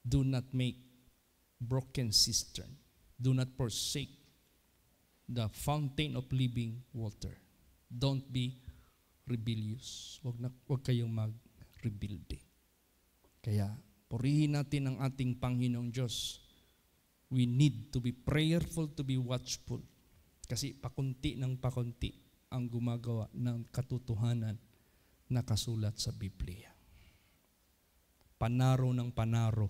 Do not make broken cistern. Do not forsake the fountain of living water. Don't be rebellious. Huwag kayong mag-rebelde. Kaya, purihin natin ang ating Panginoong Diyos. We need to be prayerful, to be watchful. Kasi pakunti ng pakunti ang gumagawa ng katotohanan na kasulat sa Biblia. Panaro ng panaro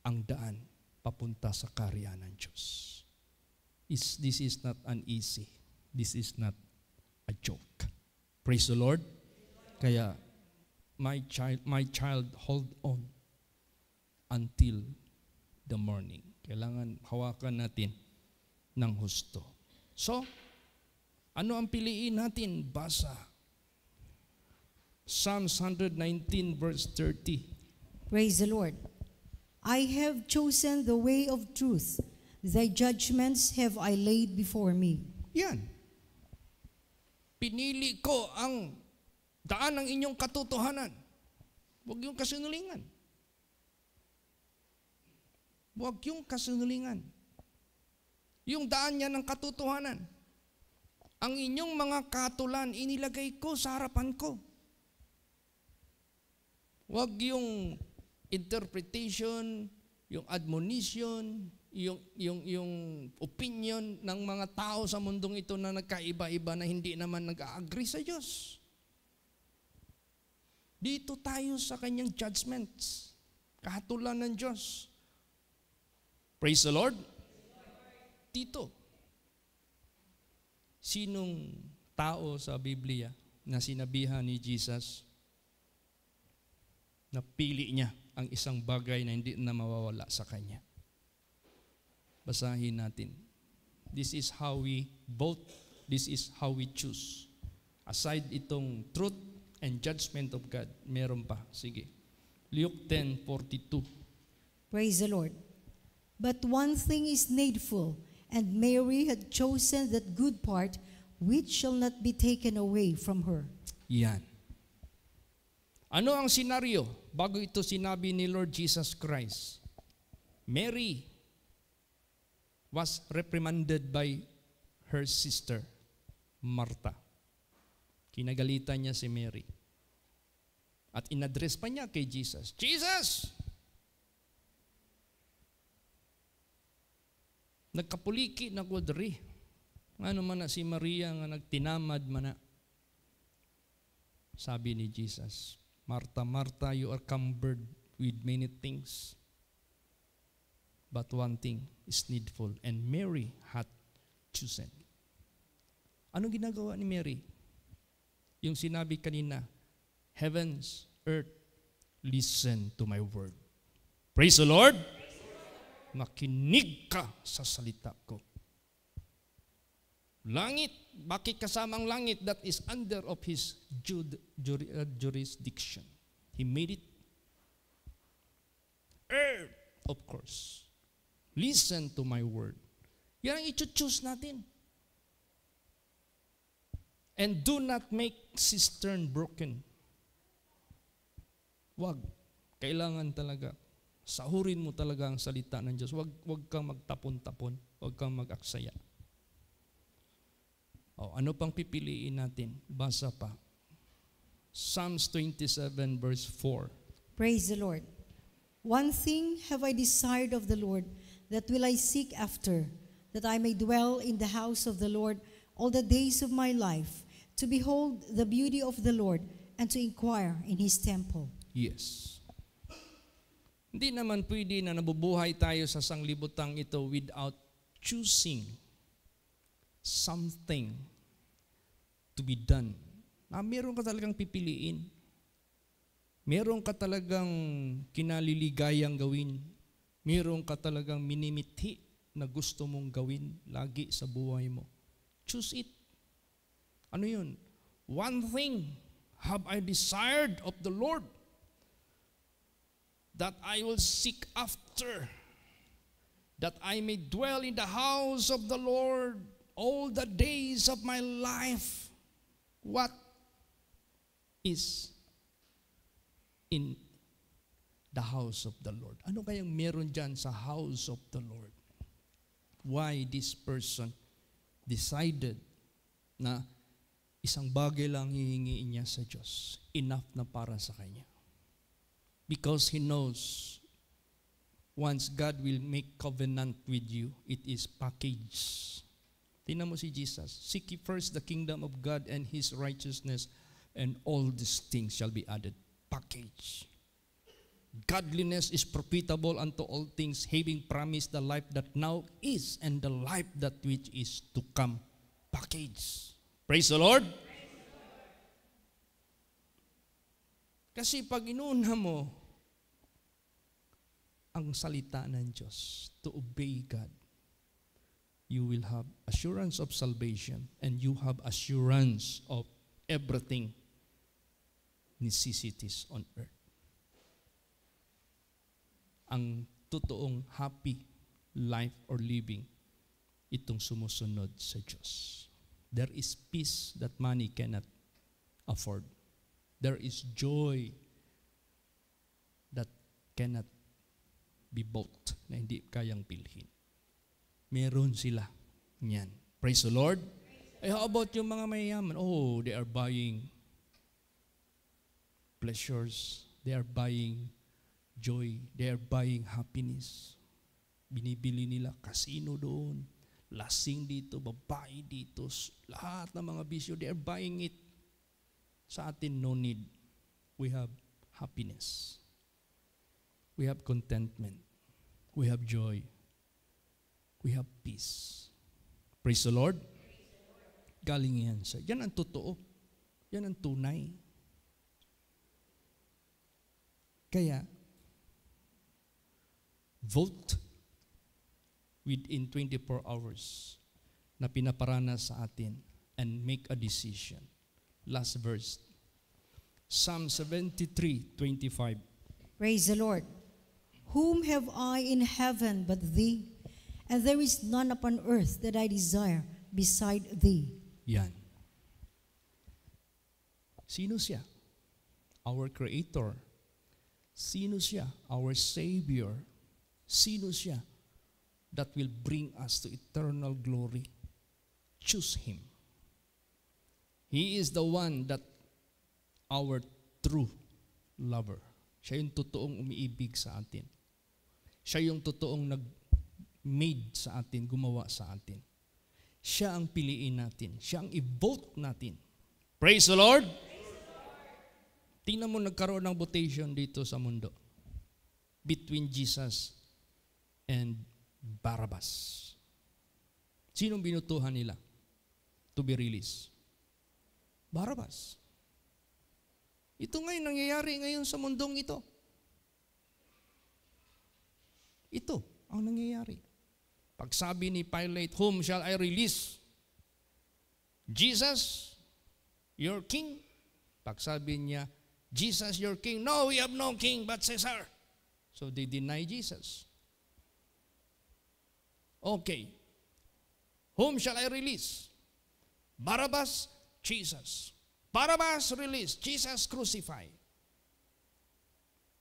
ang daan papunta sa kaharian ng Diyos. This is not an easy. This is not a joke. Praise the Lord. Kaya, my child, hold on until the morning. Kailangan hawakan natin ng husto. So, ano ang piliin natin? Basa. Psalms 119 verse 30. Praise the Lord. I have chosen the way of truth. Thy judgments have I laid before me. Yan. Pinili ko ang daan ng inyong katotohanan. Huwag yung kasinungalingan. Huwag yung kasinungalingan. Yung daan niya ng katotohanan. Ang inyong mga katulan, inilagay ko sa harapan ko. Huwag yung interpretation, yung admonition, yung opinion ng mga tao sa mundong ito na nagkaiba-iba na hindi naman nag-agree sa Diyos. Dito tayo sa kanyang judgments. Kahatulan ng Diyos. Praise the Lord. Dito. Sinong tao sa Biblia na sinabihan ni Jesus na pili niya ang isang bagay na hindi na mawawala sa kanya? Basahin natin. This is how we vote. This is how we choose. Aside itong truth and judgment of God, meron pa. Sige. Luke 10:42. Praise the Lord. But one thing is needful, and Mary had chosen that good part which shall not be taken away from her. Yan. Ano ang senaryo bago ito sinabi ni Lord Jesus Christ? Mary was reprimanded by her sister, Martha. Kinagalitan niya si Mary. At inadress pa niya kay Jesus, Jesus! Nagkapuliki na ko diri. Ano man na si Maria nga nagtinamad man na. Sabi ni Jesus, Martha, Martha, you are cumbered with many things. But one thing is needful, and Mary hath chosen. Anong ginagawa ni Mary? Yung sinabi kanina, heavens, earth, listen to my word. Praise the Lord! Makinig ka sa salita ko. Langit, bakit kasamang langit? That is under of his jurisdiction. He made it. Earth, of course. Listen to my word. Yan ang i-choose natin. And do not make cistern broken. Wag. Kailangan talaga. Sahurin mo talaga ang salita ng Diyos. Wag kang magtapon-tapon. Wag kang mag-aksaya. Ano pang pipiliin natin? Basa pa. Psalms 27 verse 4. Praise the Lord. One thing have I desired of the Lord, that will I seek after, that I may dwell in the house of the Lord all the days of my life, to behold the beauty of the Lord, and to inquire in His temple. Yes. Hindi naman pwede na nabubuhay tayo sa sanglibutang ito without choosing something to be done. Meron ka talagang pipiliin. Meron ka talagang kinaliligayang gawin. Meron ka talagang minimithi na gusto mong gawin lagi sa buhay mo. Choose it. Ano yun? One thing have I desired of the Lord, that I will seek after, that I may dwell in the house of the Lord all the days of my life. What is in the house of the Lord? Ano kayang meron dyan sa house of the Lord? Why this person decided na isang bagay lang hihingiin niya sa Diyos, enough na para sa kanya? Because he knows once God will make covenant with you, it is package. Tingnan mo si Jesus. Seek ye first the kingdom of God and His righteousness, and all these things shall be added. Package. Godliness is profitable unto all things, having promised the life that now is and the life that which is to come. Package. Praise the Lord. Kasi pag inuuna mo ang salita ng Diyos to obey God, you will have assurance of salvation and you have assurance of everything necessities on earth. Ang totoong happy life or living, itong sumusunod sa Diyos. There is peace that money cannot afford. There is joy that cannot be bought, na hindi kayang bilhin. Meron sila niyan. Praise the Lord. How about yung mga mayayaman? Oh, they are buying pleasures. They are buying joy. They are buying happiness. Binibili nila casino doon, lasing dito, babae dito, lahat ng mga bisyo, they are buying it. Sa atin, no need. We have happiness. We have contentment. We have joy. We have peace. Praise the Lord. Galing yan sa. Yan ang totoo. Yan ang tunay. Kaya, vote within 24 hours na pinaparana sa atin and make a decision. Last verse. Psalm 73:25. Praise the Lord. Whom have I in heaven but thee? And there is none upon earth that I desire beside thee. Yan. Sino siya? Our Creator. Sino siya? Our Savior. Sino siya that will bring us to eternal glory? Choose Him. He is the one that our true lover. Siya yung totoong umiibig sa atin. Siya yung totoong nag-made sa atin, gumawa sa atin. Siya ang piliin natin. Siya ang i-vote natin. Praise the Lord! Tingnan mo, nagkaroon ng votation dito sa mundo between Jesus and Barabbas. Sinong binutuhan nila to be released? Barabbas. Ito ngayon nangyayari ngayon sa mundong ito. Ito ang nangyayari. Pagsabi ni Pilate, whom shall I release? Jesus, your king? Pagsabi niya, Jesus, your king? No, we have no king but Caesar. So they deny Jesus. Okay. Whom shall I release? Barabbas, Jesus. Barabbas released, Jesus crucified.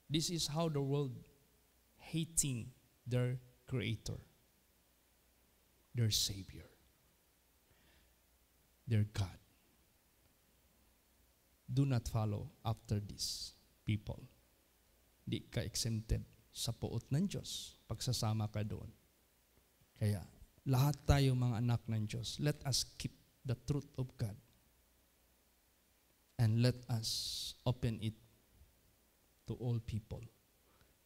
This is how the world hating their Creator, their Savior, their God. Do not follow after these people. Di ka exempted sa puot ng Diyos pagsasama ka doon. Kaya lahat tayo mga anak ng Diyos, let us keep the truth of God. And let us open it to all people.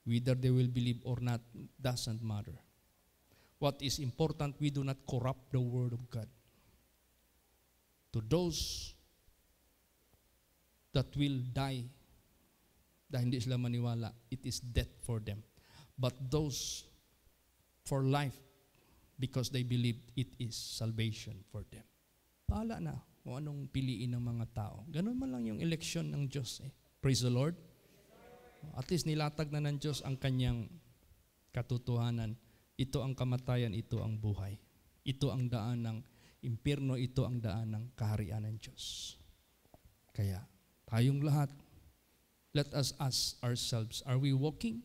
Whether they will believe or not, doesn't matter. What is important, we do not corrupt the word of God. To those that will die, dahil hindi sila maniwala, it is death for them. But those for life, because they believe, it is salvation for them. Pahala na kung anong piliin ng mga tao. Ganun man lang yung eleksyon ng Diyos. Praise the Lord. At least nilatag na ng Diyos ang kanyang katotohanan. Ito ang kamatayan, ito ang buhay. Ito ang daan ng impyerno, ito ang daan ng kaharian ng Diyos. Kaya, tayong lahat, let us ask ourselves, are we walking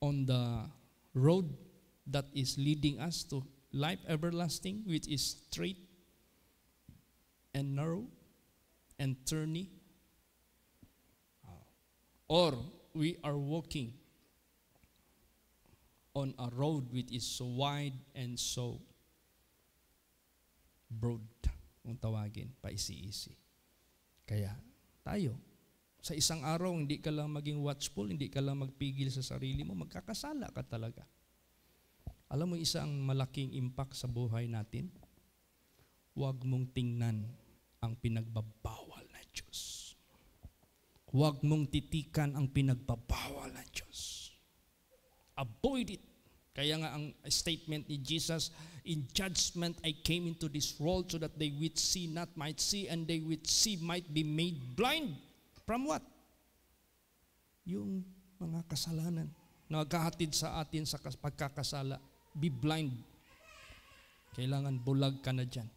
on the road that is leading us to life everlasting, which is straight and narrow and turny? Or we are walking on a road which is so wide and so broad, kung tawagin, paisi-isi. Kaya tayo, sa isang araw, hindi ka lang maging watchful, hindi ka lang magpigil sa sarili mo, magkakasala ka talaga. Alam mo, isang malaking impact sa buhay natin, huwag mong tingnan ang pinagbabawal ng Diyos. Huwag mong titikan ang pinagbabawal ng Diyos. Avoid it. Kaya nga ang statement ni Jesus, in judgment I came into this world so that they which see not might see, and they which see might be made blind. From what? Yung mga kasalanan na naghahatid sa atin sa pagkakasala. Be blind. Kailangan bulag ka na dyan.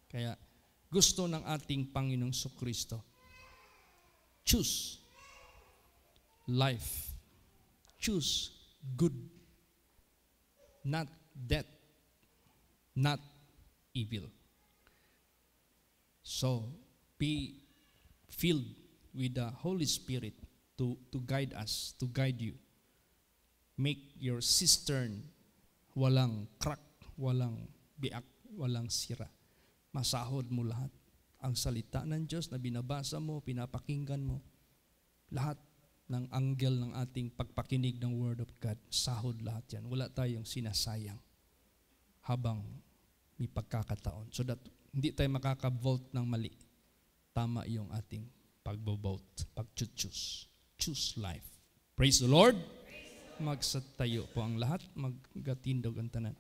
Kaya gusto ng ating Panginoong Kristo, choose life. Choose good. Not death. Not evil. So, be filled with the Holy Spirit to guide us, to guide you. Make your cistern walang crack, walang biak, walang sira. Masahod mo lahat. Ang salita ng Diyos na binabasa mo, pinapakinggan mo, lahat ng angle ng ating pagpakinig ng Word of God, sahod lahat yan. Wala tayong sinasayang habang may pagkakataon. So that hindi tayo makaka-vote ng mali. Tama yung ating pagbo-vote, pag-choose. Choose life. Praise the Lord. Magsatayo po ang lahat, maggatindog ang tanan.